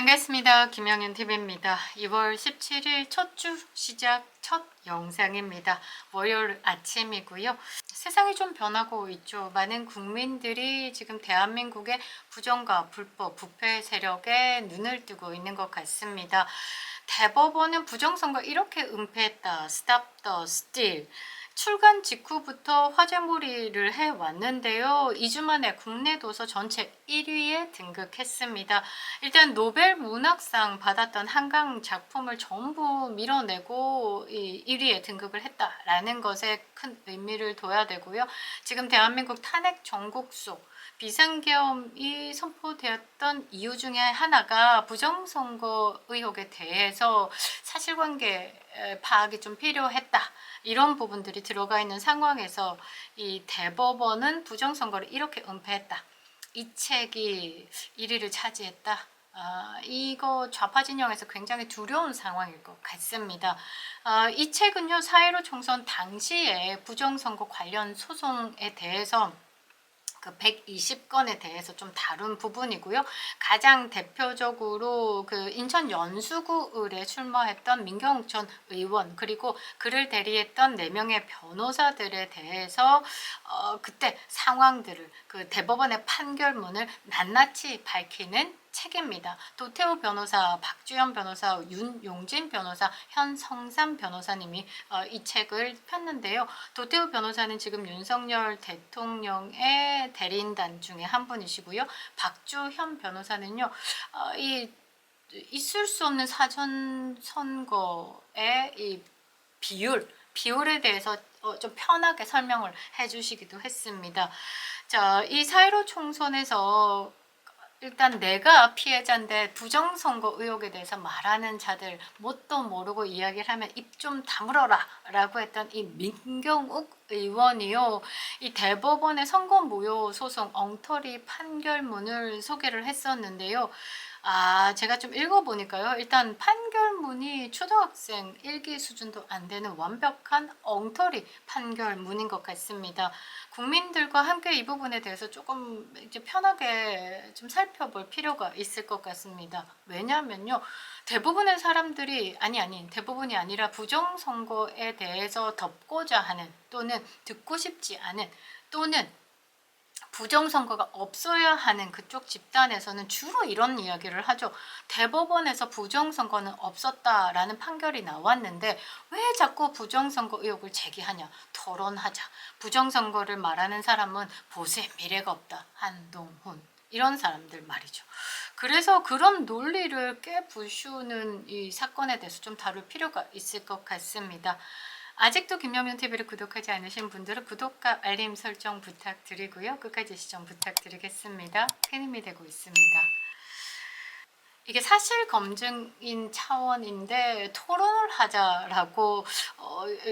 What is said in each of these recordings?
반갑습니다. 김영윤 TV입니다. 2월 17일 첫 주 시작 첫 영상입니다. 월요일 아침이고요. 세상이 좀 변하고 있죠. 많은 국민들이 지금 대한민국의 부정과 불법, 부패 세력에 눈을 뜨고 있는 것 같습니다. 대법원은 부정선거 이렇게 은폐했다. Stop the steal. 출간 직후부터 화제몰이를 해왔는데요. 2주 만에 국내 도서 전체 1위에 등극했습니다. 일단 노벨 문학상 받았던 한강 작품을 전부 밀어내고 1위에 등극을 했다라는 것에 큰 의미를 둬야 되고요. 지금 대한민국 탄핵 전국소 비상계엄이 선포되었던 이유 중에 하나가 부정선거 의혹에 대해서 사실관계 파악이 좀 필요했다. 이런 부분들이 들어가 있는 상황에서 이 대법원은 부정선거를 이렇게 은폐했다. 이 책이 1위를 차지했다. 이거 좌파 진영에서 굉장히 두려운 상황일 것 같습니다. 이 책은요, 4.15 총선 당시에 부정선거 관련 소송에 대해서 그 120건에 대해서 좀 다룬 부분이고요. 가장 대표적으로 그 인천 연수구을에 출마했던 민경욱 전 의원, 그리고 그를 대리했던 4명의 변호사들에 대해서 그때 상황들을, 그 대법원의 판결문을 낱낱이 밝히는 책입니다. 도태우 변호사, 박주연 변호사, 윤용진 변호사, 현성삼 변호사님이 이 책을 폈는데요. 도태우 변호사는 지금 윤석열 대통령의 대리인단 중에 한 분이시고요. 박주현 변호사는요, 있을 수 없는 사전 선거의 이 비율에 대해서 좀 편하게 설명을 해주시기도 했습니다. 자, 이 4.15 총선에서 일단 내가 피해자인데 부정선거 의혹에 대해서 말하는 자들 뭣도 모르고 이야기를 하면 입 좀 다물어라 라고 했던 이 민경욱 의원이요, 이 대법원의 선거무효 소송 엉터리 판결문을 소개를 했었는데요. 제가 좀 읽어보니까요, 일단 판결문이 초등학생 1기 수준도 안 되는 완벽한 엉터리 판결문인 것 같습니다. 국민들과 함께 이 부분에 대해서 조금 이제 편하게 좀 살펴볼 필요가 있을 것 같습니다. 왜냐하면요, 대부분의 사람들이 대부분이 아니라 부정선거에 대해서 덮고자 하는, 또는 듣고 싶지 않은, 또는 부정선거가 없어야 하는 그쪽 집단에서는 주로 이런 이야기를 하죠. 대법원에서 부정선거는 없었다라는 판결이 나왔는데 왜 자꾸 부정선거 의혹을 제기하냐, 토론하자. 부정선거를 말하는 사람은 보수의 미래가 없다, 한동훈, 이런 사람들 말이죠. 그래서 그런 논리를 깨부수는 이 사건에 대해서 좀 다룰 필요가 있을 것 같습니다. 아직도 김영윤 TV를 구독하지 않으신 분들은 구독과 알림 설정 부탁드리고요. 끝까지 시청 부탁드리겠습니다. 큰 힘이 되고 있습니다. 이게 사실 검증인 차원인데 토론을 하자라고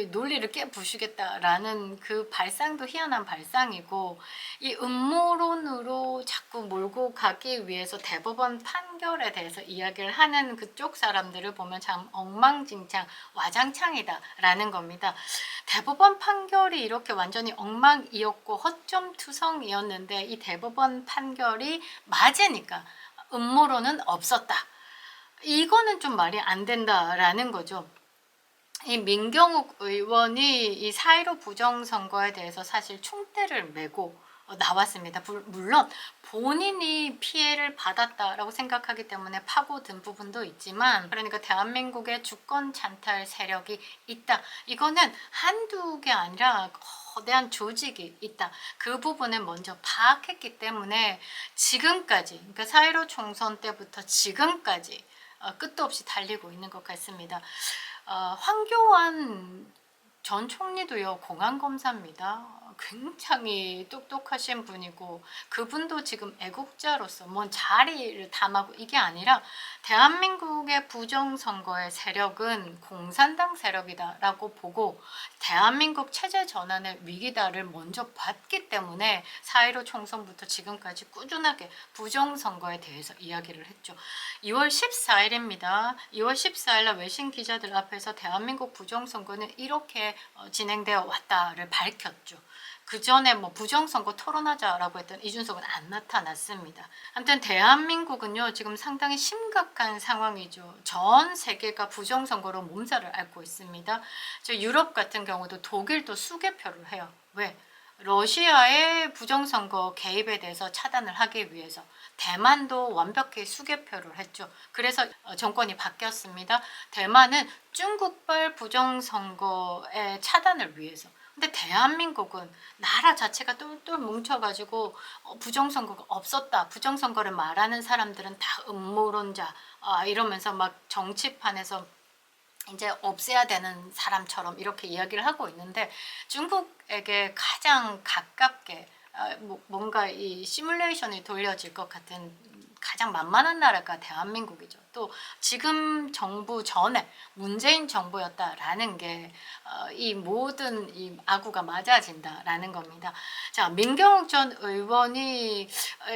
논리를 깨부수겠다라는 그 발상도 희한한 발상이고, 이 음모론으로 자꾸 몰고 가기 위해서 대법원 판결에 대해서 이야기를 하는 그쪽 사람들을 보면 참 엉망진창, 와장창이다라는 겁니다. 대법원 판결이 이렇게 완전히 엉망이었고 허점투성이었는데 이 대법원 판결이 맞으니까 음모론은 없었다. 이거는 좀 말이 안 된다라는 거죠. 이 민경욱 의원이 이 4.15 부정선거에 대해서 사실 총대를 메고 나왔습니다. 물론 본인이 피해를 받았다라고 생각하기 때문에 파고든 부분도 있지만, 그러니까 대한민국의 주권 찬탈 세력이 있다. 이거는 한두 개 아니라 거대한 조직이 있다. 그 부분을 먼저 파악했기 때문에 지금까지, 그러니까 4.15 총선 때부터 지금까지 끝도 없이 달리고 있는 것 같습니다. 황교안 전 총리도요, 공안검사입니다. 굉장히 똑똑하신 분이고, 그분도 지금 애국자로서 뭔 자리를 탐하고 이게 아니라 대한민국의 부정선거의 세력은 공산당 세력이다라고 보고 대한민국 체제 전환의 위기다를 먼저 봤기 때문에 4.15 총선부터 지금까지 꾸준하게 부정선거에 대해서 이야기를 했죠. 2월 14일입니다. 2월 14일날 외신 기자들 앞에서 대한민국 부정선거는 이렇게 진행되어 왔다를 밝혔죠. 그 전에 뭐 부정선거 토론하자라고 했던 이준석은 안 나타났습니다. 아무튼 대한민국은요 지금 상당히 심각한 상황이죠. 전 세계가 부정선거로 몸살을 앓고 있습니다. 유럽 같은 경우도 독일도 수개표를 해요. 왜? 러시아의 부정선거 개입에 대해서 차단을 하기 위해서. 대만도 완벽히 수개표를 했죠. 그래서 정권이 바뀌었습니다. 대만은 중국발 부정선거의 차단을 위해서. 근데 대한민국은 나라 자체가 똘똘 뭉쳐가지고 부정선거가 없었다. 부정선거를 말하는 사람들은 다 음모론자 이러면서 막 정치판에서 이제 없애야 되는 사람처럼 이렇게 이야기를 하고 있는데, 중국에게 가장 가깝게 뭔가 이 시뮬레이션이 돌려질 것 같은 가장 만만한 나라가 대한민국이죠. 또 지금 정부 전에 문재인 정부였다라는 게 이 모든 이 아구가 맞아진다라는 겁니다. 자, 민경욱 전 의원이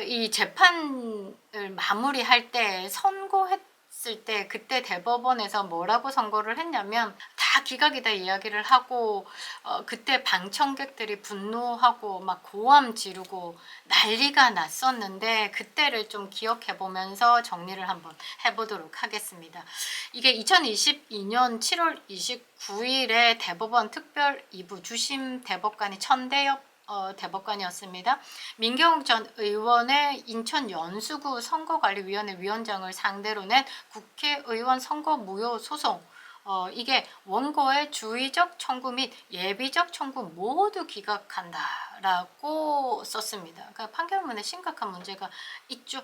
이 재판을 마무리할 때 선고했을 때 그때 대법원에서 뭐라고 선고를 했냐면, 다 기각이다 이야기를 하고 그때 방청객들이 분노하고 막 고함 지르고 난리가 났었는데, 그때를 좀 기억해 보면서 정리를 한번 해보도록 하겠습니다. 이게 2022년 7월 29일에 대법원 특별 2부 주심 대법관이 천대엽 대법관이었습니다. 민경욱 전 의원의 인천 연수구 선거관리위원회 위원장을 상대로 낸 국회의원 선거 무효 소송, 이게 원고의 주의적 청구 및 예비적 청구 모두 기각한다라고 썼습니다. 그러니까 판결문에 심각한 문제가 있죠.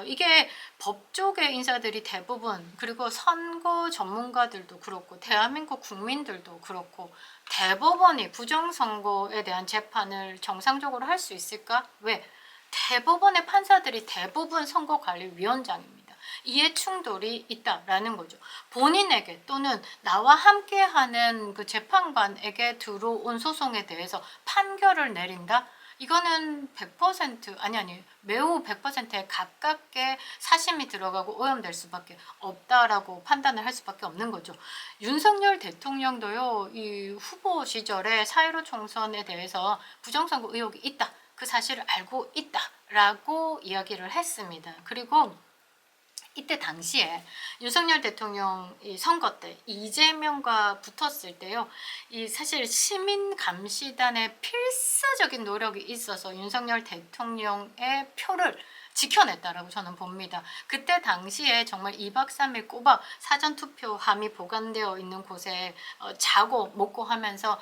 이게 법조계 인사들이 대부분, 그리고 선거 전문가들도 그렇고 대한민국 국민들도 그렇고, 대법원이 부정선거에 대한 재판을 정상적으로 할 수 있을까? 왜? 대법원의 판사들이 대부분 선거관리위원장입니다. 이해 충돌이 있다라는 거죠. 본인에게 또는 나와 함께하는 그 재판관에게 들어온 소송에 대해서 판결을 내린다? 이거는 100% 아니 매우 100%에 가깝게 사심이 들어가고 오염될 수밖에 없다라고 판단을 할 수밖에 없는 거죠. 윤석열 대통령도요, 이 후보 시절에 4.15 총선에 대해서 부정선거 의혹이 있다, 그 사실을 알고 있다라고 이야기를 했습니다. 그리고 이때 당시에 윤석열 대통령 이 선거 때 이재명과 붙었을 때요, 이 사실 시민감시단의 필사적인 노력이 있어서 윤석열 대통령의 표를 지켜냈다라고 저는 봅니다. 그때 당시에 정말 2박 3일 꼬박 사전투표함이 보관되어 있는 곳에 자고 먹고 하면서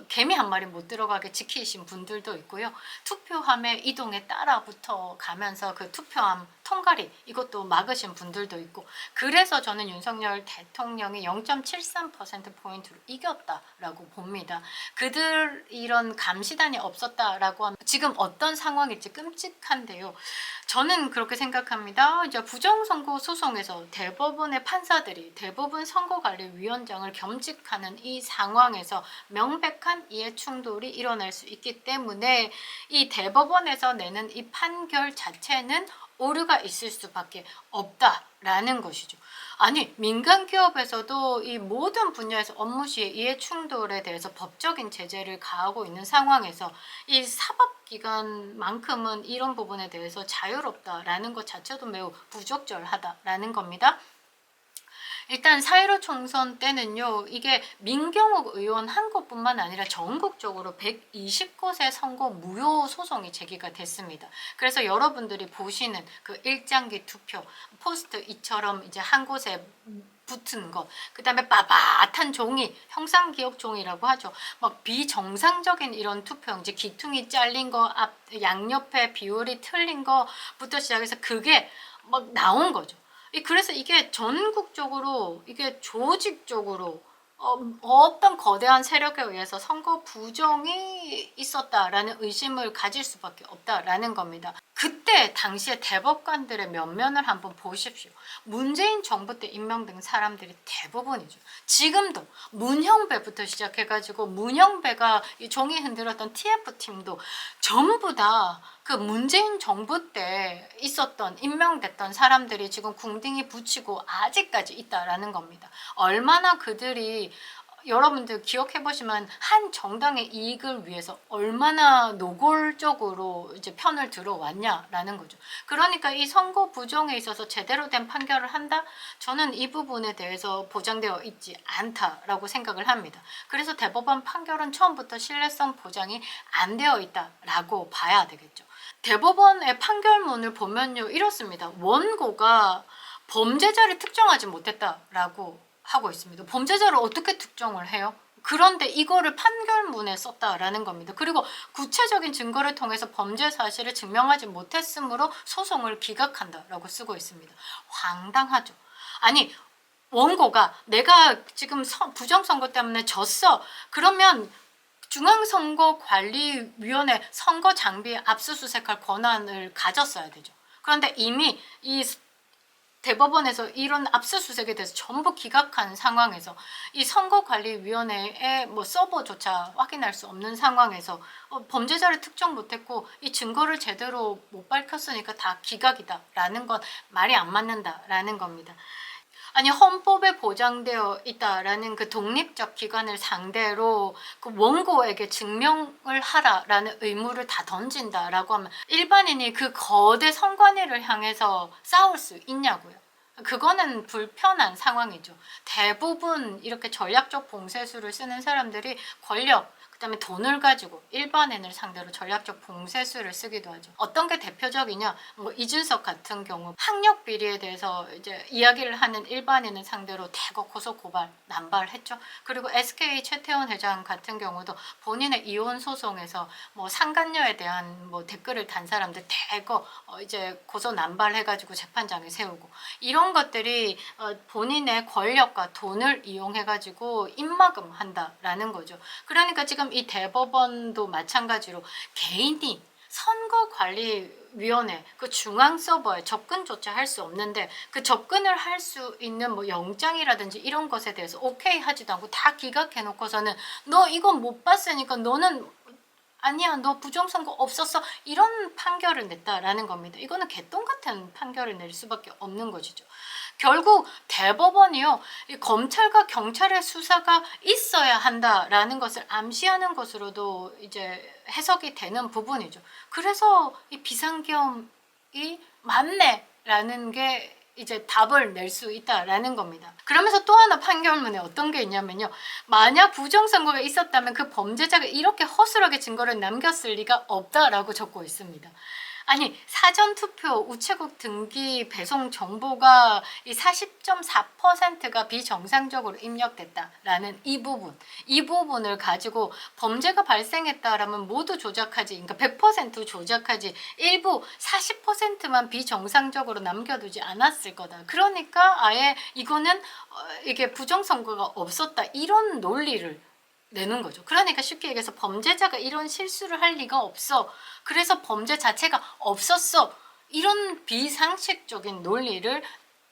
개미 한 마리 못 들어가게 지키신 분들도 있고요. 투표함의 이동에 따라 붙어 가면서 그 투표함 통과리 이것도 막으신 분들도 있고, 그래서 저는 윤석열 대통령이 0.73%포인트로 이겼다라고 봅니다. 그들 이런 감시단이 없었다라고 하면 지금 어떤 상황일지 끔찍한데요. 저는 그렇게 생각합니다. 이제 부정선거 소송에서 대법원의 판사들이 대부분 선거관리위원장을 겸직하는 이 상황에서 명백한 이해충돌이 일어날 수 있기 때문에 이 대법원에서 내는 이 판결 자체는 오류가 있을 수밖에 없다라는 것이죠. 아니, 민간 기업에서도 이 모든 분야에서 업무 시에 이해 충돌에 대해서 법적인 제재를 가하고 있는 상황에서 이 사법기관만큼은 이런 부분에 대해서 자유롭다라는 것 자체도 매우 부적절하다라는 겁니다. 일단 4.15 총선 때는요, 이게 민경욱 의원 한 곳뿐만 아니라 전국적으로 120곳의 선거 무효 소송이 제기가 됐습니다. 그래서 여러분들이 보시는 그 일장기 투표 포스트 이처럼 이제 한 곳에 붙은 것, 그 다음에 빠밭한 종이, 형상기억 종이라고 하죠. 막 비정상적인 이런 투표용지, 기퉁이 잘린 거, 앞 양옆에 비율이 틀린 거부터 시작해서 그게 막 나온 거죠. 그래서 이게 전국적으로, 이게 조직적으로 어떤 거대한 세력에 의해서 선거 부정이 있었다라는 의심을 가질 수밖에 없다라는 겁니다. 그때 당시에 대법관들의 면면을 한번 보십시오. 문재인 정부 때 임명된 사람들이 대부분이죠. 지금도 문형배부터 시작해가지고 문형배가 이 종이 흔들었던 TF팀도 전부 다 그 문재인 정부 때 있었던 임명됐던 사람들이 지금 궁딩이 붙이고 아직까지 있다라는 겁니다. 얼마나 그들이 여러분들 기억해 보시면 한 정당의 이익을 위해서 얼마나 노골적으로 이제 편을 들어왔냐라는 거죠. 그러니까 이 선거 부정에 있어서 제대로 된 판결을 한다? 저는 이 부분에 대해서 보장되어 있지 않다라고 생각을 합니다. 그래서 대법원 판결은 처음부터 신뢰성 보장이 안 되어 있다라고 봐야 되겠죠. 대법원의 판결문을 보면요, 이렇습니다. 원고가 범죄자를 특정하지 못했다라고 하고 있습니다. 범죄자를 어떻게 특정을 해요? 그런데 이거를 판결문에 썼다라는 겁니다. 그리고 구체적인 증거를 통해서 범죄 사실을 증명하지 못했으므로 소송을 기각한다라고 쓰고 있습니다. 황당하죠. 아니, 원고가 내가 지금 부정선거 때문에 졌어. 그러면 중앙선거관리위원회 선거장비 압수수색할 권한을 가졌어야 되죠. 그런데 이미 이 대법원에서 이런 압수수색에 대해서 전부 기각한 상황에서 이 선거관리위원회의 뭐 서버조차 확인할 수 없는 상황에서 범죄자를 특정 못했고 이 증거를 제대로 못 밝혔으니까 다 기각이다라는 건 말이 안 맞는다라는 겁니다. 아니, 헌법에 보장되어 있다라는 그 독립적 기관을 상대로 그 원고에게 증명을 하라라는 의무를 다 던진다라고 하면 일반인이 그 거대 선관위를 향해서 싸울 수 있냐고요. 그거는 불편한 상황이죠. 대부분 이렇게 전략적 봉쇄수를 쓰는 사람들이 권력, 그다음에 돈을 가지고 일반인을 상대로 전략적 봉쇄수를 쓰기도 하죠. 어떤 게 대표적이냐? 뭐 이준석 같은 경우 학력 비리에 대해서 이제 이야기를 하는 일반인을 상대로 대거 고소 고발 남발했죠. 그리고 SK 최태원 회장 같은 경우도 본인의 이혼 소송에서 뭐 상간녀에 대한 뭐 댓글을 단 사람들 대거 이제 고소 남발해가지고 재판장에 세우고 이런 것들이 본인의 권력과 돈을 이용해가지고 입막음 한다라는 거죠. 그러니까 지금 이 대법원도 마찬가지로 개인이 선거관리위원회 그 중앙 서버에 접근조차 할 수 없는데 그 접근을 할 수 있는 뭐 영장이라든지 이런 것에 대해서 오케이 하지도 않고 다 기각해 놓고서는 너 이건 못 봤으니까 너는 아니야 너 부정선거 없었어 이런 판결을 냈다라는 겁니다. 이거는 개똥 같은 판결을 낼 수밖에 없는 것이죠. 결국 대법원이요, 이 검찰과 경찰의 수사가 있어야 한다라는 것을 암시하는 것으로도 이제 해석이 되는 부분이죠. 그래서 이 비상계엄이 맞네라는 게 이제 답을 낼 수 있다라는 겁니다. 그러면서 또 하나 판결문에 어떤 게 있냐면요. 만약 부정선거가 있었다면 그 범죄자가 이렇게 허술하게 증거를 남겼을 리가 없다라고 적고 있습니다. 아니, 사전투표 우체국 등기 배송 정보가 이 40.4%가 비정상적으로 입력됐다라는 이 부분을 가지고 범죄가 발생했다라면 모두 조작하지, 그러니까 100% 조작하지, 일부 40%만 비정상적으로 남겨두지 않았을 거다. 그러니까 아예 이거는 이게 부정선거가 없었다 이런 논리를 내는 거죠. 그러니까 쉽게 얘기해서 범죄자가 이런 실수를 할 리가 없어. 그래서 범죄 자체가 없었어. 이런 비상식적인 논리를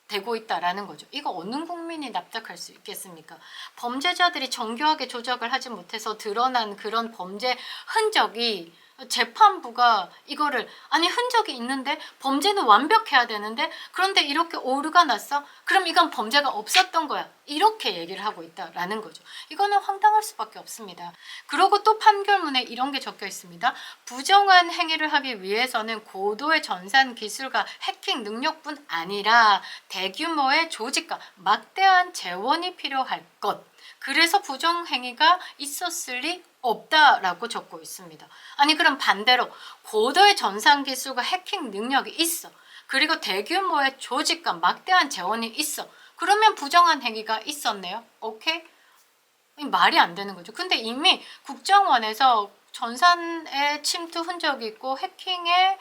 대고 있다라는 거죠. 이거 어느 국민이 납득할 수 있겠습니까? 범죄자들이 정교하게 조작을 하지 못해서 드러난 그런 범죄 흔적이 재판부가 이거를 아니 흔적이 있는데 범죄는 완벽해야 되는데 그런데 이렇게 오류가 났어? 그럼 이건 범죄가 없었던 거야. 이렇게 얘기를 하고 있다라는 거죠. 이거는 황당할 수밖에 없습니다. 그리고 또 판결문에 이런 게 적혀 있습니다. 부정한 행위를 하기 위해서는 고도의 전산 기술과 해킹 능력뿐 아니라 대규모의 조직과 막대한 재원이 필요할 것. 그래서 부정행위가 있었을 리 없다라고 적고 있습니다. 아니 그럼 반대로 고도의 전산 기술과 해킹 능력이 있어. 그리고 대규모의 조직과 막대한 재원이 있어. 그러면 부정한 행위가 있었네요. 오케이? 말이 안 되는 거죠. 근데 이미 국정원에서 전산에 침투 흔적이 있고 해킹에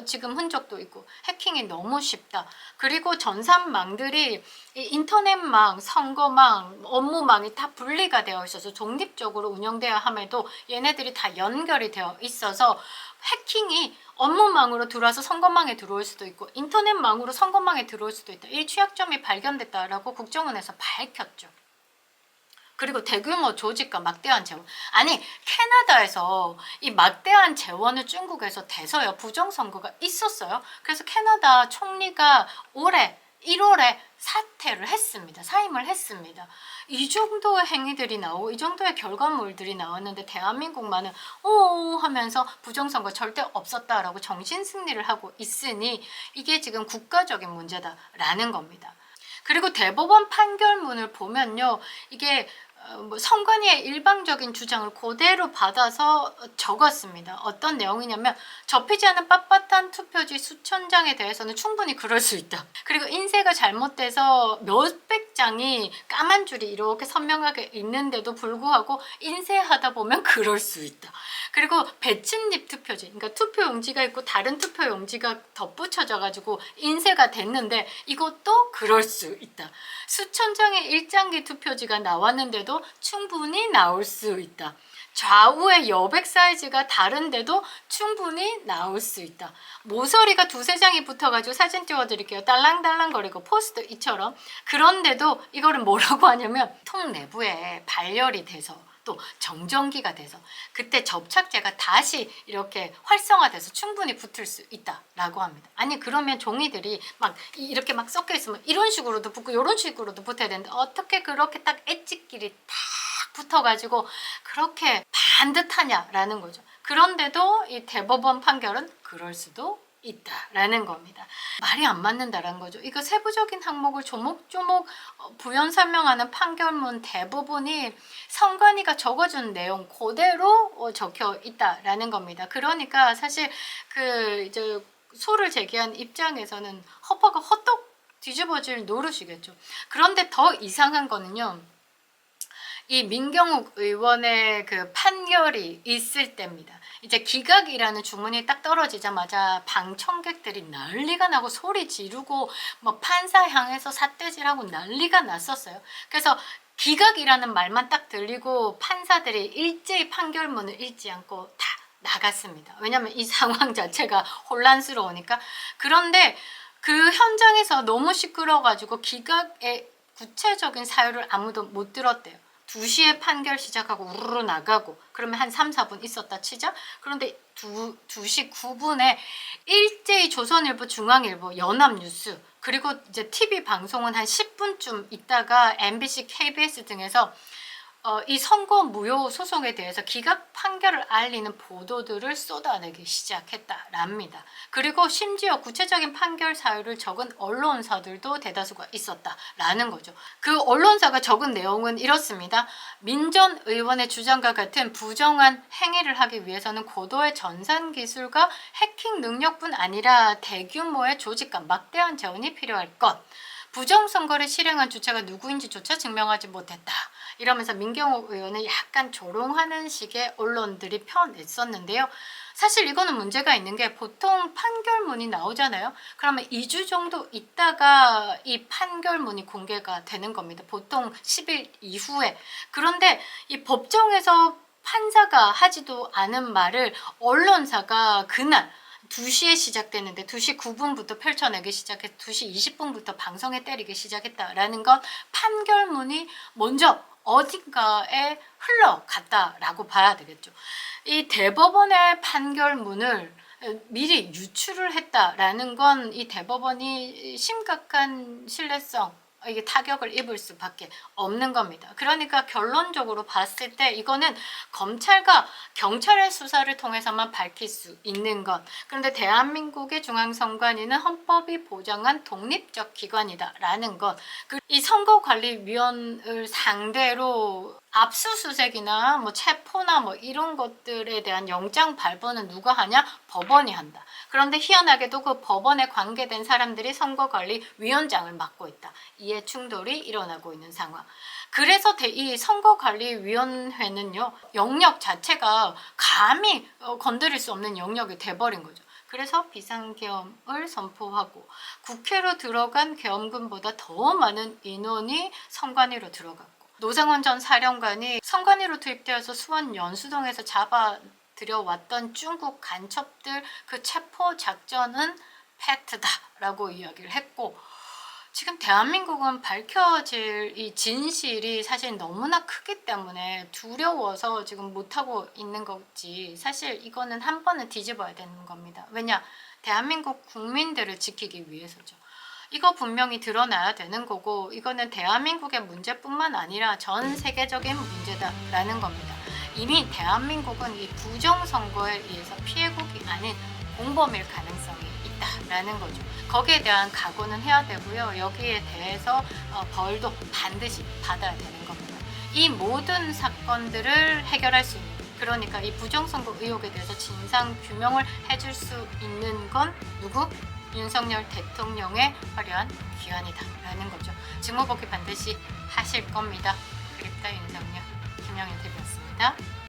지금 흔적도 있고 해킹이 너무 쉽다. 그리고 전산망들이 인터넷망, 선거망, 업무망이 다 분리가 되어 있어서 독립적으로 운영되어야 함에도 얘네들이 다 연결이 되어 있어서 해킹이 업무망으로 들어와서 선거망에 들어올 수도 있고 인터넷망으로 선거망에 들어올 수도 있다. 이 취약점이 발견됐다라고 국정원에서 밝혔죠. 그리고 대규모 조직과 막대한 재원. 아니 캐나다에서 이 막대한 재원을 중국에서 대서요 부정선거가 있었어요. 그래서 캐나다 총리가 올해 1월에 사퇴를 했습니다. 사임을 했습니다. 이 정도의 행위들이 나오고 이 정도의 결과물들이 나왔는데 대한민국만은 오 하면서 부정선거 절대 없었다라고 정신승리를 하고 있으니 이게 지금 국가적인 문제다라는 겁니다. 그리고 대법원 판결문을 보면요. 이게 뭐 선관위의 일방적인 주장을 그대로 받아서 적었습니다. 어떤 내용이냐면 접히지 않은 빳빳한 투표지 수천 장에 대해서는 충분히 그럴 수 있다. 그리고 인쇄가 잘못돼서 몇백 장이 까만 줄이 이렇게 선명하게 있는데도 불구하고 인쇄하다 보면 그럴 수 있다. 그리고 배춧잎 투표지, 그러니까 투표용지가 있고 다른 투표용지가 덧붙여져 가지고 인쇄가 됐는데 이것도 그럴 수 있다. 수천 장의 일장기 투표지가 나왔는데도 충분히 나올 수 있다. 좌우의 여백 사이즈가 다른데도 충분히 나올 수 있다. 모서리가 두세 장이 붙어가지고 사진 띄워드릴게요. 딸랑딸랑거리고 포스트 이처럼. 그런데도 이거를 뭐라고 하냐면 통 내부에 발열이 돼서 또 정전기가 돼서 그때 접착제가 다시 이렇게 활성화돼서 충분히 붙을 수 있다라고 합니다. 아니 그러면 종이들이 막 이렇게 막 섞여 있으면 이런 식으로도 붙고 이런 식으로도 붙어야 되는데 어떻게 그렇게 딱 엣지끼리 딱 붙어가지고 그렇게 반듯하냐라는 거죠. 그런데도 이 대법원 판결은 그럴 수도 있다라는 겁니다. 말이 안 맞는다라는 거죠. 이거 세부적인 항목을 조목조목 부연 설명하는 판결문 대부분이 선관위가 적어준 내용 그대로 적혀 있다라는 겁니다. 그러니까 사실 그 이제 소를 제기한 입장에서는 허파가 헛떡 뒤집어질 노릇이겠죠. 그런데 더 이상한 거는요. 이 민경욱 의원의 그 판결이 있을 때입니다. 이제 기각이라는 주문이 딱 떨어지자마자 방청객들이 난리가 나고 소리 지르고 뭐 판사 향해서 삿대질하고 난리가 났었어요. 그래서 기각이라는 말만 딱 들리고 판사들이 일제히 판결문을 읽지 않고 다 나갔습니다. 왜냐하면 이 상황 자체가 혼란스러우니까. 그런데 그 현장에서 너무 시끄러워가지고 기각의 구체적인 사유를 아무도 못 들었대요. 2시에 판결 시작하고 우르르 나가고 그러면 한 3, 4분 있었다 치자. 그런데 2시 9분에 일제히 조선일보, 중앙일보, 연합뉴스 그리고 이제 TV 방송은 한 10분쯤 있다가 MBC, KBS 등에서 이 선거 무효 소송에 대해서 기각 판결을 알리는 보도들을 쏟아내기 시작했다랍니다. 그리고 심지어 구체적인 판결 사유를 적은 언론사들도 대다수가 있었다라는 거죠. 그 언론사가 적은 내용은 이렇습니다. 민 전 의원의 주장과 같은 부정한 행위를 하기 위해서는 고도의 전산 기술과 해킹 능력뿐 아니라 대규모의 조직과 막대한 재원이 필요할 것. 부정선거를 실행한 주체가 누구인지조차 증명하지 못했다. 이러면서 민경욱 의원을 약간 조롱하는 식의 언론들이 펴냈었는데요. 사실 이거는 문제가 있는 게 보통 판결문이 나오잖아요. 그러면 2주 정도 있다가 이 판결문이 공개가 되는 겁니다. 보통 10일 이후에. 그런데 이 법정에서 판사가 하지도 않은 말을 언론사가 그날 2시에 시작되는데 2시 9분부터 펼쳐내기 시작해서 2시 20분부터 방송에 때리기 시작했다라는 건 판결문이 먼저 어딘가에 흘러갔다라고 봐야 되겠죠. 이 대법원의 판결문을 미리 유출을 했다라는 건 이 대법원이 심각한 신뢰성 이게 타격을 입을 수밖에 없는 겁니다. 그러니까 결론적으로 봤을 때 이거는 검찰과 경찰의 수사를 통해서만 밝힐 수 있는 것. 그런데 대한민국의 중앙선관위는 헌법이 보장한 독립적 기관이다라는 것. 이 선거관리위원을 상대로 압수수색이나 뭐 체포나 뭐 이런 것들에 대한 영장 발부는 누가 하냐? 법원이 한다. 그런데 희한하게도 그 법원에 관계된 사람들이 선거관리위원장을 맡고 있다. 이해 충돌이 일어나고 있는 상황. 그래서 이 선거관리위원회는요. 영역 자체가 감히 건드릴 수 없는 영역이 돼버린 거죠. 그래서 비상계엄을 선포하고 국회로 들어간 계엄군보다 더 많은 인원이 선관위로 들어갔고 노상원 전 사령관이 선관위로 투입되어서 수원 연수동에서 들여왔던 중국 간첩들 그 체포 작전은 팩트다라고 이야기를 했고 지금 대한민국은 밝혀질 이 진실이 사실 너무나 크기 때문에 두려워서 지금 못하고 있는 거지 사실 이거는 한 번은 뒤집어야 되는 겁니다. 왜냐? 대한민국 국민들을 지키기 위해서죠. 이거 분명히 드러나야 되는 거고, 이거는 대한민국의 문제뿐만 아니라 전 세계적인 문제다라는 겁니다. 이미 대한민국은 이 부정선거에 의해서 피해국이 아닌 공범일 가능성이 있다라는 거죠. 거기에 대한 각오는 해야 되고요. 여기에 대해서 벌도 반드시 받아야 되는 겁니다. 이 모든 사건들을 해결할 수 있는, 그러니까 이 부정선거 의혹에 대해서 진상 규명을 해줄 수 있는 건 누구? 윤석열 대통령의 화려한 귀환이다라는 거죠. 증오복귀 반드시 하실 겁니다. 그립다 윤석열, 김영현 TV였습니다.